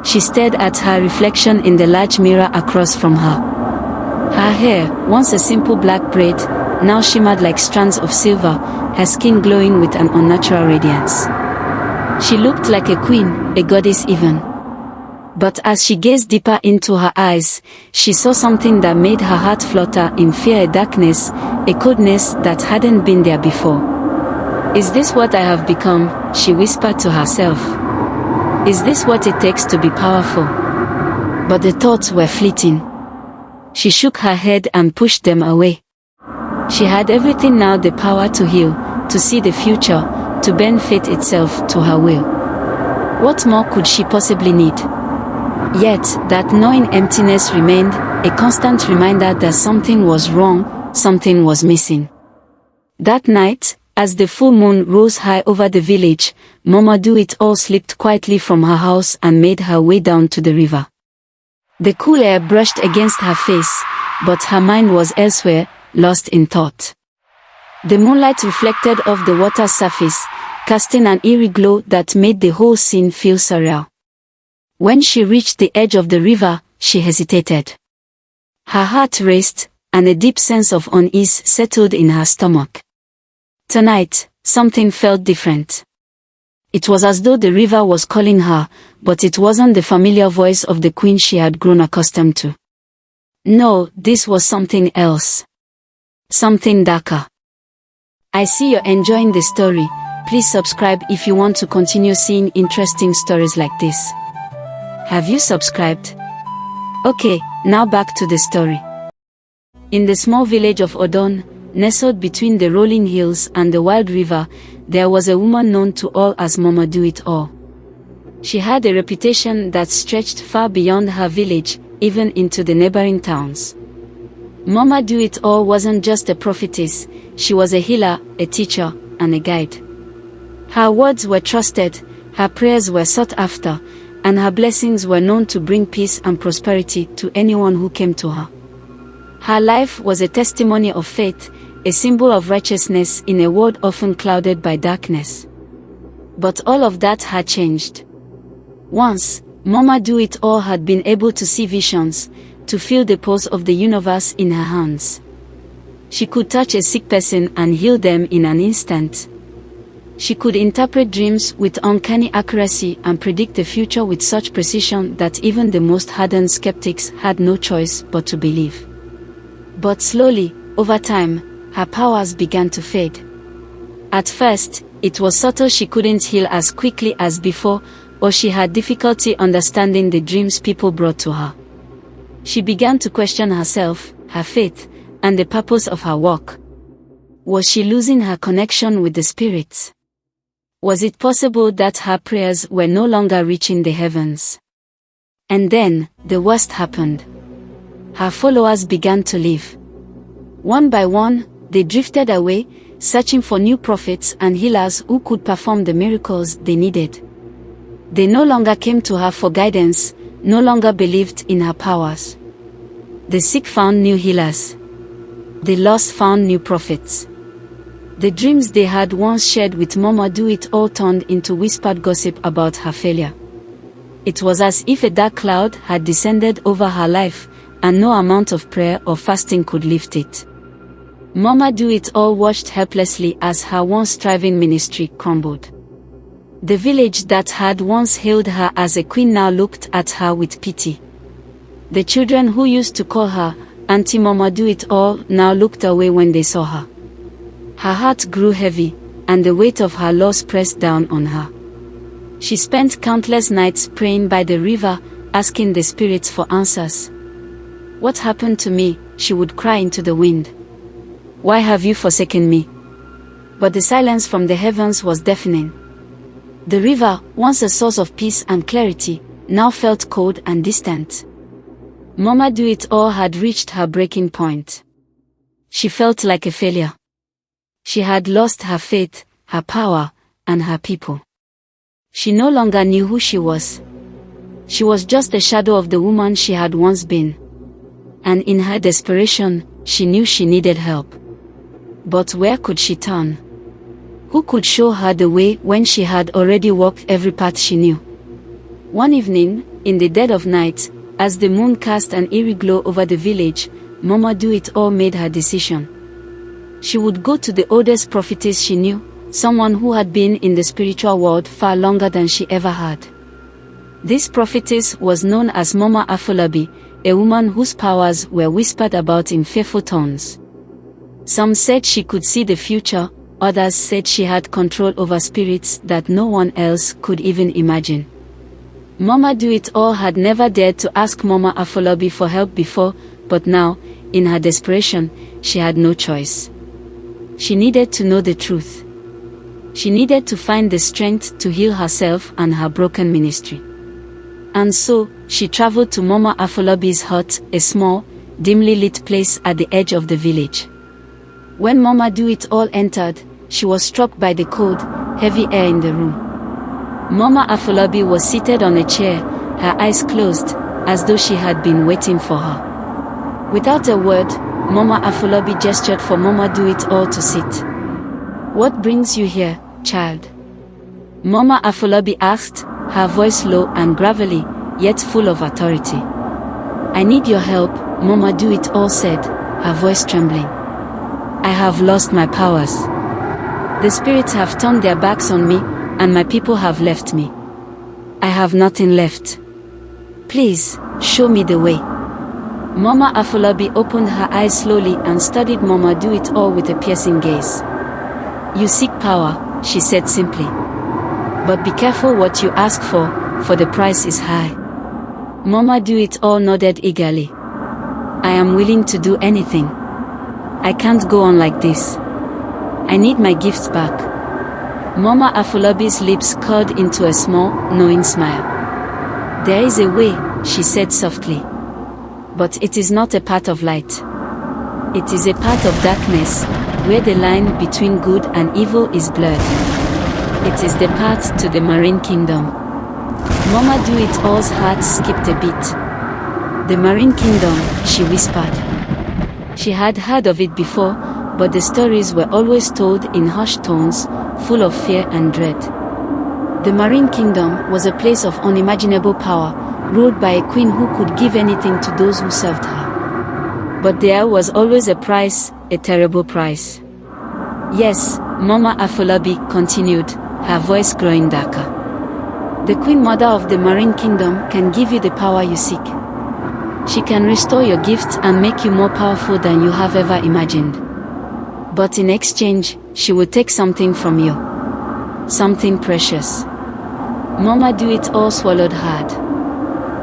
She stared at her reflection in the large mirror across from her. Her hair, once a simple black braid, now shimmered like strands of silver, her skin glowing with an unnatural radiance. She looked like a queen, a goddess even. But as she gazed deeper into her eyes, she saw something that made her heart flutter in fear, a darkness, a coldness that hadn't been there before. "Is this what I have become?" she whispered to herself. "Is this what it takes to be powerful?" But the thoughts were fleeting. She shook her head and pushed them away. She had everything now: the power to heal, to see the future, to bend fate itself to her will. What more could she possibly need? Yet, that gnawing emptiness remained, a constant reminder that something was wrong, something was missing. That night, as the full moon rose high over the village, Mama Do-It-All slipped quietly from her house and made her way down to the river. The cool air brushed against her face, but her mind was elsewhere, lost in thought. The moonlight reflected off the water's surface, casting an eerie glow that made the whole scene feel surreal. When she reached the edge of the river, she hesitated. Her heart raced, and a deep sense of unease settled in her stomach. Tonight, something felt different. It was as though the river was calling her, but it wasn't the familiar voice of the queen she had grown accustomed to. No, this was something else. Something darker. I see you're enjoying the story. Please subscribe if you want to continue seeing interesting stories like this. Have you subscribed? Okay, now back to the story. In the small village of Odon, nestled between the rolling hills and the wild river, there was a woman known to all as Mama Do-It-All. She had a reputation that stretched far beyond her village, even into the neighboring towns. Mama Do-It-All wasn't just a prophetess, she was a healer, a teacher, and a guide. Her words were trusted, her prayers were sought after, and her blessings were known to bring peace and prosperity to anyone who came to her. Her life was a testimony of faith, a symbol of righteousness in a world often clouded by darkness. But all of that had changed. Once, Mama Do-It-All had been able to see visions, to feel the pulse of the universe in her hands. She could touch a sick person and heal them in an instant. She could interpret dreams with uncanny accuracy and predict the future with such precision that even the most hardened skeptics had no choice but to believe. But slowly, over time, her powers began to fade. At first, it was subtle: she couldn't heal as quickly as before, or she had difficulty understanding the dreams people brought to her. She began to question herself, her faith, and the purpose of her work. Was she losing her connection with the spirits? Was it possible that her prayers were no longer reaching the heavens? And then, the worst happened. Her followers began to leave. One by one, they drifted away, searching for new prophets and healers who could perform the miracles they needed. They no longer came to her for guidance, no longer believed in her powers. The sick found new healers. The lost found new prophets. The dreams they had once shared with Mama Do-It-All turned into whispered gossip about her failure. It was as if a dark cloud had descended over her life, and no amount of prayer or fasting could lift it. Mama Do-It-All watched helplessly as her once thriving ministry crumbled. The village that had once hailed her as a queen now looked at her with pity. The children who used to call her Auntie Mama Do-It-All now looked away when they saw her. Her heart grew heavy, and the weight of her loss pressed down on her. She spent countless nights praying by the river, asking the spirits for answers. "What happened to me?" she would cry into the wind. "Why have you forsaken me?" But the silence from the heavens was deafening. The river, once a source of peace and clarity, now felt cold and distant. Mama Do-It-All had reached her breaking point. She felt like a failure. She had lost her faith, her power, and her people. She no longer knew who she was. She was just a shadow of the woman she had once been. And in her desperation, she knew she needed help. But where could she turn? Who could show her the way when she had already walked every path she knew? One evening, In the dead of night, as the moon cast an eerie glow over the village, Mama Do-It-All made her decision. She would go to the oldest prophetess she knew, someone who had been in the spiritual world far longer than she ever had. This prophetess was known as Mama Afolabi, a woman whose powers were whispered about in fearful tones. Some said she could see the future, others said she had control over spirits that no one else could even imagine. Mama Do-It-All had never dared to ask Mama Afolabi for help before, but now, in her desperation, she had no choice. She needed to know the truth. She needed to find the strength to heal herself and her broken ministry. And so, she traveled to Mama Afolabi's hut, a small, dimly lit place at the edge of the village. When Mama Do-It-All entered, she was struck by the cold, heavy air in the room. Mama Afolabi was seated on a chair, her eyes closed, as though she had been waiting for her. Without a word, Mama Afolabi gestured for Mama Do-It-All to sit. "What brings you here, child?" Mama Afolabi asked, her voice low and gravelly, yet full of authority. "I need your help," Mama Do-It-All said, her voice trembling. "I have lost my powers. The spirits have turned their backs on me, and my people have left me. I have nothing left. Please, show me the way." Mama Afolabi opened her eyes slowly and studied Mama Do-It-All with a piercing gaze. "You seek power," she said simply. "But be careful what you ask for the price is high." Mama Do-It-All nodded eagerly. "I am willing to do anything. I can't go on like this. I need my gifts back." Mama Afolabi's lips curled into a small, knowing smile. "There is a way," she said softly. "But it is not a path of light. It is a path of darkness, where the line between good and evil is blurred. It is the path to the Marine Kingdom." Mama Do-It-All's heart skipped a beat. "The Marine Kingdom," she whispered. She had heard of it before, but the stories were always told in hushed tones, full of fear and dread. The Marine Kingdom was a place of unimaginable power, ruled by a queen who could give anything to those who served her. But there was always a price, a terrible price. "Yes," Mama Afolabi continued, her voice growing darker. "The Queen Mother of the Marine Kingdom can give you the power you seek. She can restore your gifts and make you more powerful than you have ever imagined. But in exchange, she will take something from you. Something precious." Mama Do-It-All swallowed hard.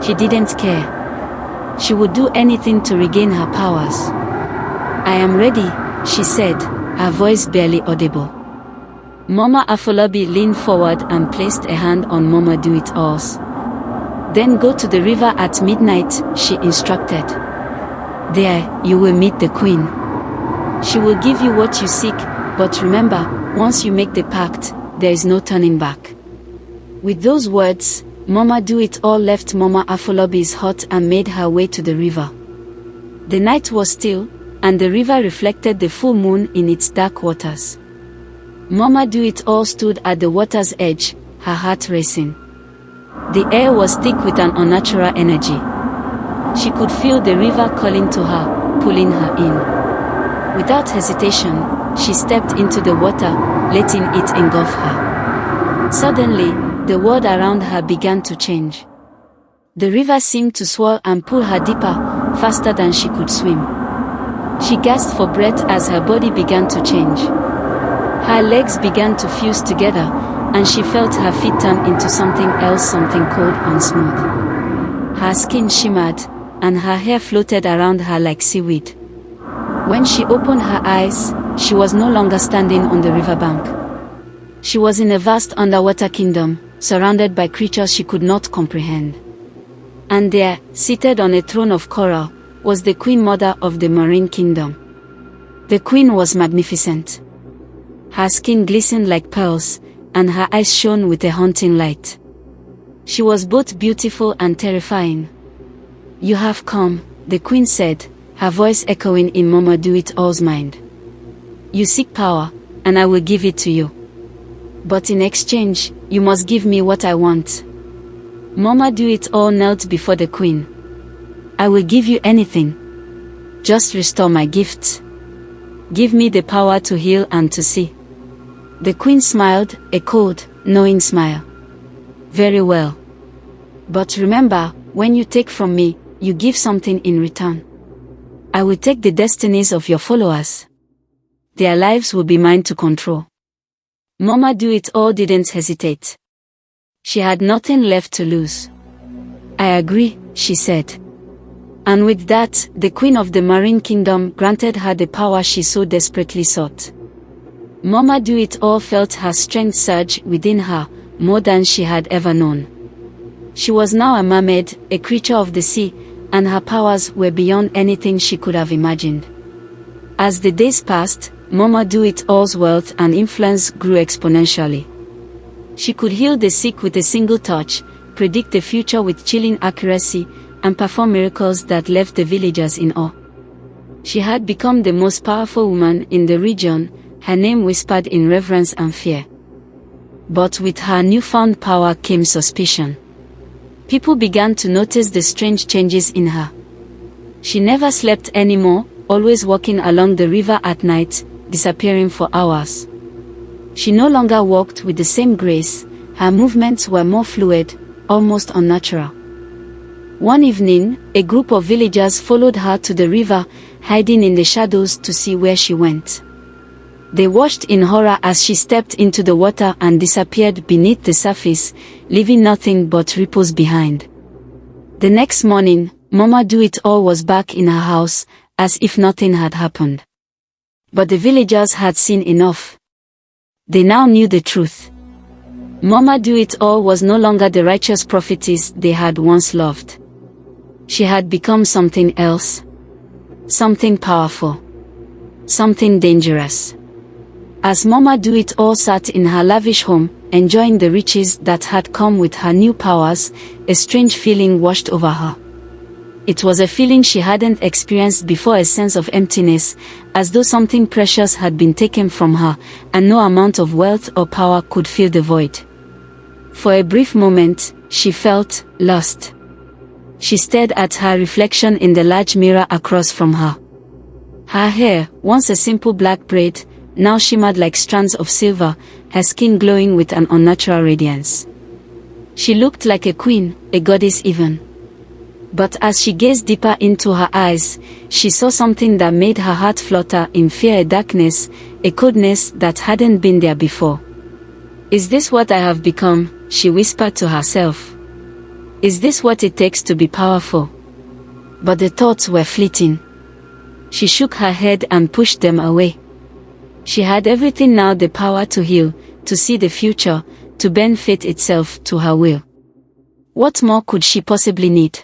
She didn't care. She would do anything to regain her powers. "I am ready," she said, her voice barely audible. Mama Afolabi leaned forward and placed a hand on Mama Do-It-All's. "Then go to the river at midnight," she instructed. "There, you will meet the queen. She will give you what you seek, but remember, once you make the pact, there is no turning back." With those words, Mama Do-It-All left Mama Afolabi's hut and made her way to the river. The night was still, and the river reflected the full moon in its dark waters. Mama Do-It-All stood at the water's edge, her heart racing. The air was thick with an unnatural energy. She could feel the river calling to her, pulling her in. Without hesitation, she stepped into the water, letting it engulf her. Suddenly, the world around her began to change. The river seemed to swirl and pull her deeper, faster than she could swim. She gasped for breath as her body began to change. Her legs began to fuse together, and she felt her feet turn into something else, something cold and smooth. Her skin shimmered, and her hair floated around her like seaweed. When she opened her eyes, she was no longer standing on the riverbank. She was in a vast underwater kingdom, surrounded by creatures she could not comprehend. And there, seated on a throne of coral, was the Queen Mother of the Marine Kingdom. The queen was magnificent. Her skin glistened like pearls, and her eyes shone with a haunting light. She was both beautiful and terrifying. "You have come," the queen said, her voice echoing in Mama Do-It-All's mind. "You seek power, and I will give it to you. But in exchange, you must give me what I want." Mama Do It All knelt before the queen. I will give you anything. Just restore my gifts. Give me the power to heal and to see. The queen smiled, a cold, knowing smile. Very well. But remember, when you take from me, you give something in return. I will take the destinies of your followers. Their lives will be mine to control. Mama Do It All didn't hesitate. She had nothing left to lose. I agree, she said. And with that, the queen of the marine kingdom granted her the power she so desperately sought. Mama Do It All felt her strength surge within her, more than she had ever known. She was now a mermaid, a creature of the sea, and her powers were beyond anything she could have imagined. As the days passed, Mama Do It All's wealth and influence grew exponentially. She could heal the sick with a single touch, predict the future with chilling accuracy, and perform miracles that left the villagers in awe. She had become the most powerful woman in the region, her name whispered in reverence and fear. But with her newfound power came suspicion. People began to notice the strange changes in her. She never slept anymore, always walking along the river at night, disappearing for hours. She no longer walked with the same grace, her movements were more fluid, almost unnatural. One evening, a group of villagers followed her to the river, hiding in the shadows to see where she went. They watched in horror as she stepped into the water and disappeared beneath the surface, leaving nothing but ripples behind. The next morning, Mama Do It All was back in her house, as if nothing had happened. But the villagers had seen enough. They now knew the truth. Mama Do It All was no longer the righteous prophetess they had once loved. She had become something else. Something powerful. Something dangerous. As Mama Do It All sat in her lavish home, enjoying the riches that had come with her new powers, a strange feeling washed over her. It was a feeling she hadn't experienced before, a sense of emptiness, as though something precious had been taken from her, and no amount of wealth or power could fill the void. For a brief moment, she felt lost. She stared at her reflection in the large mirror across from her. Her hair, once a simple black braid, now shimmered like strands of silver, her skin glowing with an unnatural radiance. She looked like a queen, a goddess even. But as she gazed deeper into her eyes, she saw something that made her heart flutter in fear, a darkness, a coldness that hadn't been there before. Is this what I have become? She whispered to herself. Is this what it takes to be powerful? But the thoughts were fleeting. She shook her head and pushed them away. She had everything now, the power to heal, to see the future, to bend fate itself to her will. What more could she possibly need?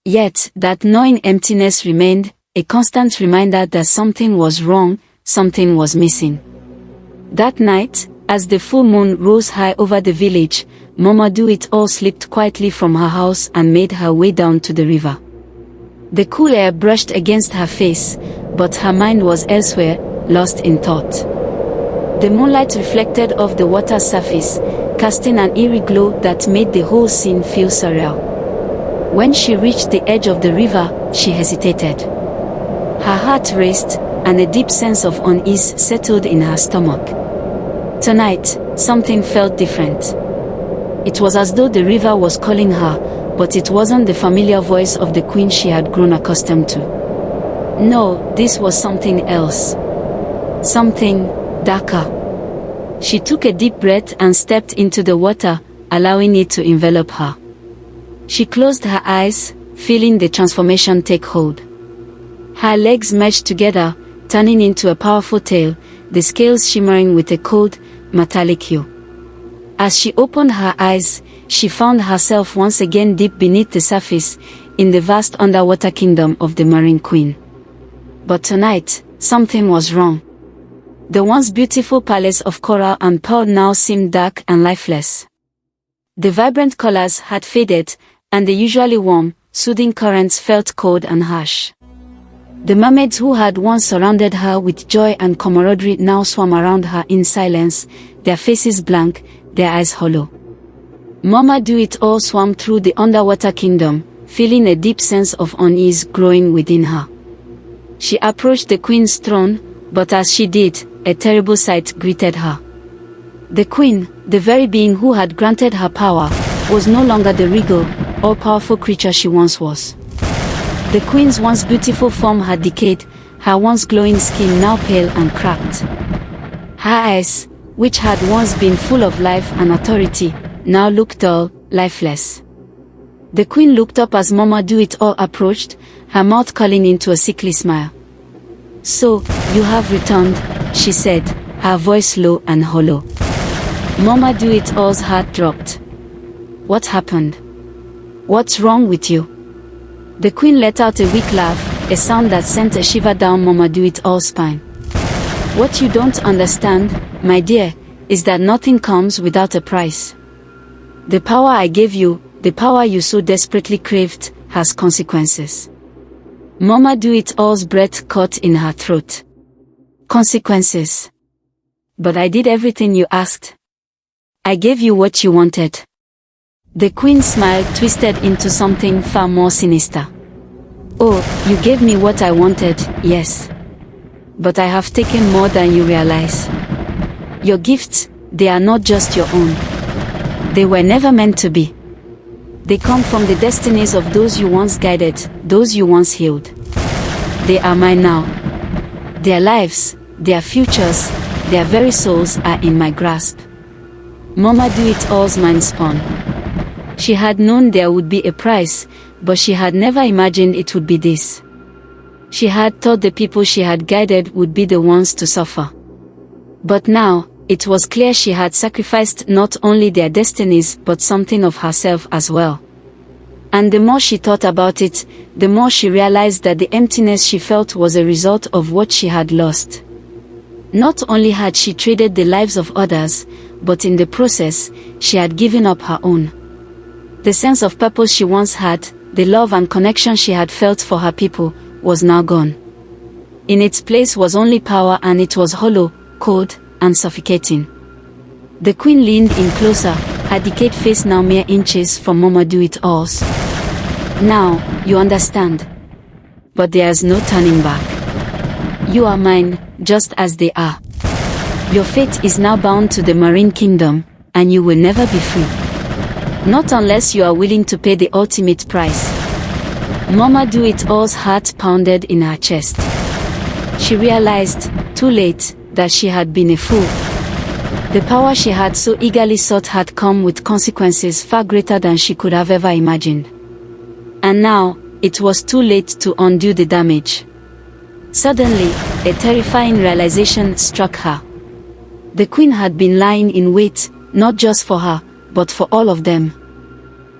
Yet, that gnawing emptiness remained, a constant reminder that something was wrong, something was missing. That night, as the full moon rose high over the village, Mama Do It All slipped quietly from her house and made her way down to the river. The cool air brushed against her face, but her mind was elsewhere, lost in thought. The moonlight reflected off the water's surface, casting an eerie glow that made the whole scene feel surreal. When she reached the edge of the river, she hesitated. Her heart raced, and a deep sense of unease settled in her stomach. Tonight, something felt different. It was as though the river was calling her, but it wasn't the familiar voice of the queen she had grown accustomed to. No, this was something else. Something darker. She took a deep breath and stepped into the water, allowing it to envelop her. She closed her eyes, feeling the transformation take hold. Her legs merged together, turning into a powerful tail, the scales shimmering with a cold, metallic hue. As she opened her eyes, she found herself once again deep beneath the surface, in the vast underwater kingdom of the Marine Queen. But tonight, something was wrong. The once beautiful palace of coral and pearl now seemed dark and lifeless. The vibrant colors had faded, and the usually warm, soothing currents felt cold and harsh. The mermaids who had once surrounded her with joy and camaraderie now swam around her in silence, their faces blank, their eyes hollow. Mama Do-It-All swam through the underwater kingdom, feeling a deep sense of unease growing within her. She approached the queen's throne, but as she did, a terrible sight greeted her. The queen, the very being who had granted her power, was no longer the regal, all-powerful creature she once was. The queen's once beautiful form had decayed, her once glowing skin now pale and cracked. Her eyes, which had once been full of life and authority, now looked dull, lifeless. The queen looked up as Mama Do-It-All approached, her mouth curling into a sickly smile. "So, you have returned," she said, her voice low and hollow. Mama Do-It-All's heart dropped. "What happened? What's wrong with you?" The queen let out a weak laugh, a sound that sent a shiver down Mama Do-It-All's spine. "What you don't understand, my dear, is that nothing comes without a price. The power I gave you, the power you so desperately craved, has consequences." Mama Do-It-All's breath caught in her throat. "Consequences? But I did everything you asked. I gave you what you wanted." The queen's smile twisted into something far more sinister. "Oh, you gave me what I wanted, yes. But I have taken more than you realize. Your gifts, they are not just your own. They were never meant to be. They come from the destinies of those you once guided, those you once healed. They are mine now. Their lives, their futures, their very souls are in my grasp." Mama Do-It-All's mind spun. She had known there would be a price, but she had never imagined it would be this. She had thought the people she had guided would be the ones to suffer. But now, it was clear she had sacrificed not only their destinies but something of herself as well. And the more she thought about it, the more she realized that the emptiness she felt was a result of what she had lost. Not only had she traded the lives of others, but in the process, she had given up her own. The sense of purpose she once had, the love and connection she had felt for her people, was now gone. In its place was only power, and it was hollow, cold, and suffocating. The queen leaned in closer, her decayed face now mere inches from Mama Do-It-All's. "Now, you understand. But there's no turning back. You are mine, just as they are. Your fate is now bound to the Marine Kingdom, and you will never be free. Not unless you are willing to pay the ultimate price." Mama Do-It-All's heart pounded in her chest. She realized, too late, that she had been a fool. The power she had so eagerly sought had come with consequences far greater than she could have ever imagined. And now, it was too late to undo the damage. Suddenly, a terrifying realization struck her. The queen had been lying in wait, not just for her, but for all of them.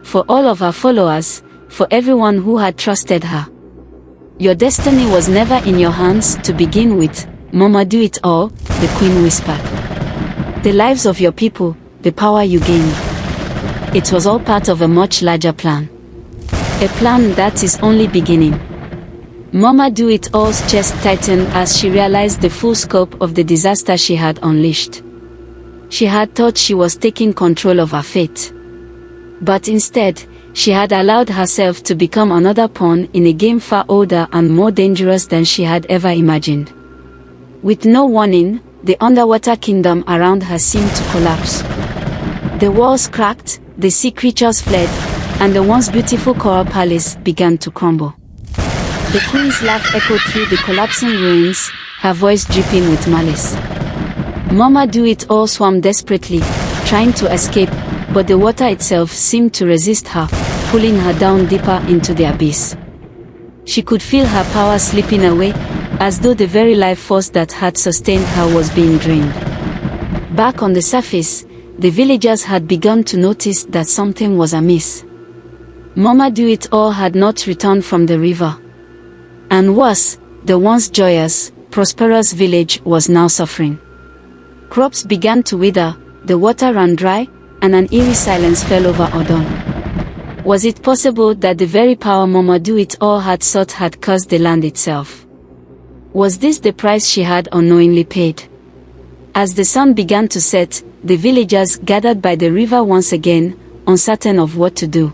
For all of her followers, for everyone who had trusted her. "Your destiny was never in your hands to begin with, Mama Do-It-All," the queen whispered. "The lives of your people, the power you gained. It was all part of a much larger plan. A plan that is only beginning." Mama Do-It-All's chest tightened as she realized the full scope of the disaster she had unleashed. She had thought she was taking control of her fate. But instead, she had allowed herself to become another pawn in a game far older and more dangerous than she had ever imagined. With no warning, the underwater kingdom around her seemed to collapse. The walls cracked, the sea creatures fled, and the once beautiful coral palace began to crumble. The queen's laugh echoed through the collapsing ruins, her voice dripping with malice. Mama Do-It-All swam desperately, trying to escape, but the water itself seemed to resist her, pulling her down deeper into the abyss. She could feel her power slipping away, as though the very life force that had sustained her was being drained. Back on the surface, the villagers had begun to notice that something was amiss. Mama Do-It-All had not returned from the river. And worse, the once joyous, prosperous village was now suffering. Crops began to wither, the water ran dry, and an eerie silence fell over Odon. Was it possible that the very power Mama Do-It-All had sought had cursed the land itself? Was this the price she had unknowingly paid? As the sun began to set, the villagers gathered by the river once again, uncertain of what to do.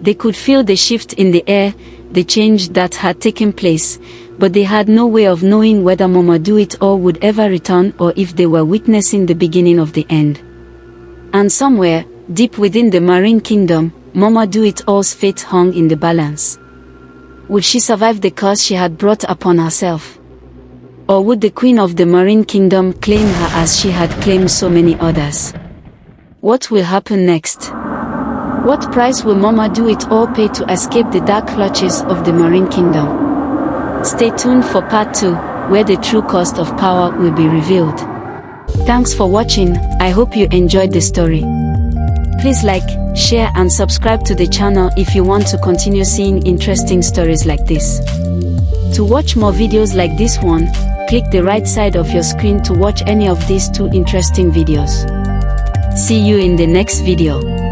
They could feel the shift in the air, the change that had taken place, but they had no way of knowing whether Mama Do-It-All would ever return or if they were witnessing the beginning of the end. And somewhere, deep within the marine kingdom, Mama Do-It-All's fate hung in the balance. Would she survive the curse she had brought upon herself? Or would the queen of the marine kingdom claim her as she had claimed so many others? What will happen next? What price will Mama Do-It-All pay to escape the dark clutches of the marine kingdom? Stay tuned for part 2, where the true cost of power will be revealed. Thanks for watching. I hope you enjoyed the story. Please like, share and subscribe to the channel if you want to continue seeing interesting stories like this. To watch more videos like this one, click the right side of your screen to watch any of these 2 interesting videos. See you in the next video.